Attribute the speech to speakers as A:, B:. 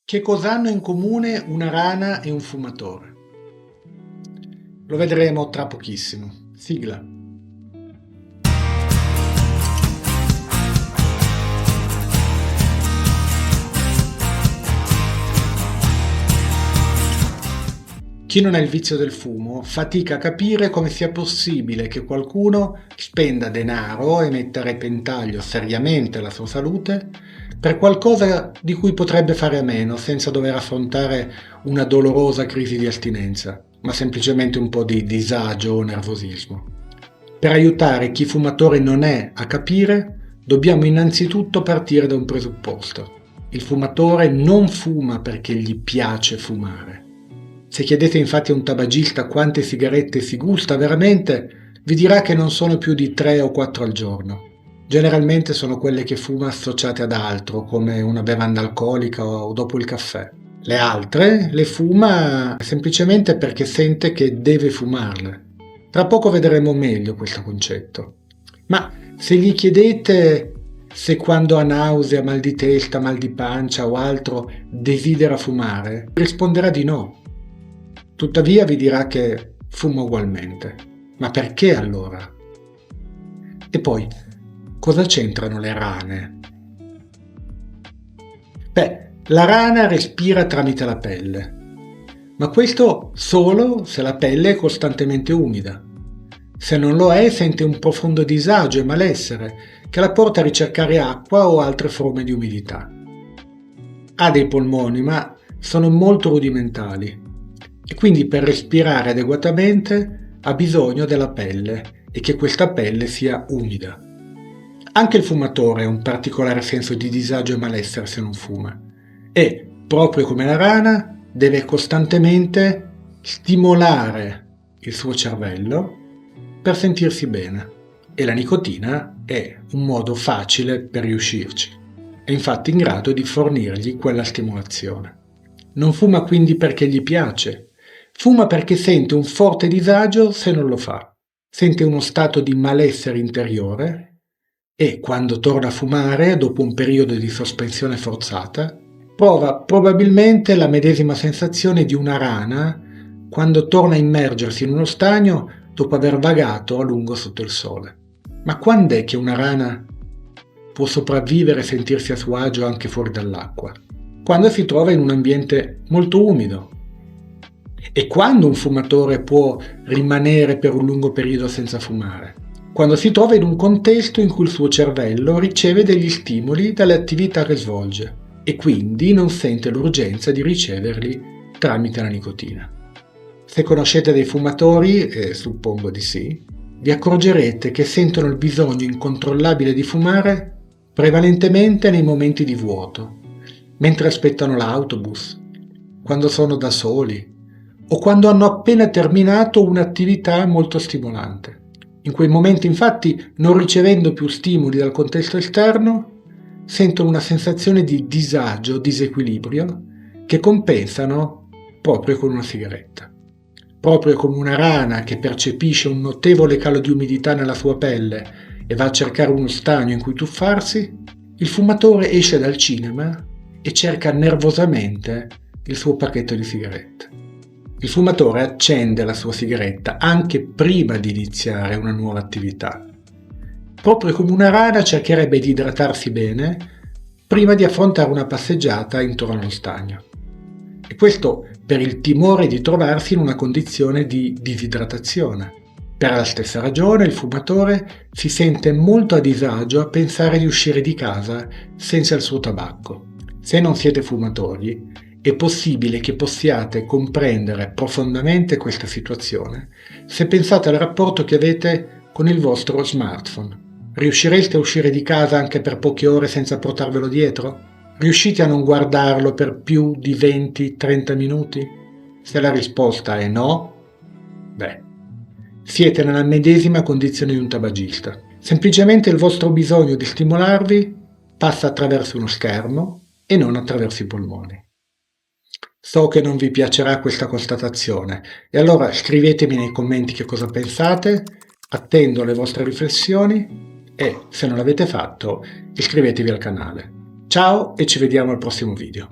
A: Che cosa hanno in comune una rana e un fumatore? Lo vedremo tra pochissimo. Sigla. Chi non ha il vizio del fumo fatica a capire come sia possibile che qualcuno spenda denaro e metta a repentaglio seriamente la sua salute per qualcosa di cui potrebbe fare a meno senza dover affrontare una dolorosa crisi di astinenza, ma semplicemente un po' di disagio o nervosismo. Per aiutare chi fumatore non è a capire, dobbiamo innanzitutto partire da un presupposto. Il fumatore non fuma perché gli piace fumare. Se chiedete infatti a un tabagista quante sigarette si gusta veramente, vi dirà che non sono più di 3 o 4 al giorno. Generalmente sono quelle che fuma associate ad altro, come una bevanda alcolica o dopo il caffè. Le altre le fuma semplicemente perché sente che deve fumarle. Tra poco vedremo meglio questo concetto. Ma se gli chiedete se quando ha nausea, mal di testa, mal di pancia o altro desidera fumare, risponderà di no. Tuttavia vi dirà che fuma ugualmente. Ma perché allora? E poi, cosa c'entrano le rane? La rana respira tramite la pelle, ma questo solo se la pelle è costantemente umida. Se non lo è, sente un profondo disagio e malessere che la porta a ricercare acqua o altre forme di umidità. Ha dei polmoni, ma sono molto rudimentali e quindi per respirare adeguatamente ha bisogno della pelle e che questa pelle sia umida. Anche il fumatore ha un particolare senso di disagio e malessere se non fuma e, proprio come la rana, deve costantemente stimolare il suo cervello per sentirsi bene. E la nicotina è un modo facile per riuscirci. È infatti in grado di fornirgli quella stimolazione. Non fuma quindi perché gli piace, fuma perché sente un forte disagio se non lo fa. Sente uno stato di malessere interiore e, quando torna a fumare, dopo un periodo di sospensione forzata, prova probabilmente la medesima sensazione di una rana quando torna a immergersi in uno stagno dopo aver vagato a lungo sotto il sole. Ma quando è che una rana può sopravvivere e sentirsi a suo agio anche fuori dall'acqua? Quando si trova in un ambiente molto umido. E quando un fumatore può rimanere per un lungo periodo senza fumare? Quando si trova in un contesto in cui il suo cervello riceve degli stimoli dalle attività che svolge e quindi non sente l'urgenza di riceverli tramite la nicotina. Se conoscete dei fumatori, e suppongo di sì, vi accorgerete che sentono il bisogno incontrollabile di fumare prevalentemente nei momenti di vuoto, mentre aspettano l'autobus, quando sono da soli o quando hanno appena terminato un'attività molto stimolante. In quei momenti, infatti, non ricevendo più stimoli dal contesto esterno, sentono una sensazione di disagio, disequilibrio, che compensano proprio con una sigaretta. Proprio come una rana che percepisce un notevole calo di umidità nella sua pelle e va a cercare uno stagno in cui tuffarsi, il fumatore esce dal cinema e cerca nervosamente il suo pacchetto di sigarette. Il fumatore accende la sua sigaretta anche prima di iniziare una nuova attività. Proprio come una rana cercherebbe di idratarsi bene prima di affrontare una passeggiata intorno allo stagno. E questo per il timore di trovarsi in una condizione di disidratazione. Per la stessa ragione il fumatore si sente molto a disagio a pensare di uscire di casa senza il suo tabacco. Se non siete fumatori, è possibile che possiate comprendere profondamente questa situazione se pensate al rapporto che avete con il vostro smartphone. Riuscireste a uscire di casa anche per poche ore senza portarvelo dietro? Riuscite a non guardarlo per più di 20-30 minuti? Se la risposta è no, siete nella medesima condizione di un tabagista. Semplicemente il vostro bisogno di stimolarvi passa attraverso uno schermo e non attraverso i polmoni. So che non vi piacerà questa constatazione e allora scrivetemi nei commenti che cosa pensate, attendo le vostre riflessioni e, se non l'avete fatto, iscrivetevi al canale. Ciao e ci vediamo al prossimo video.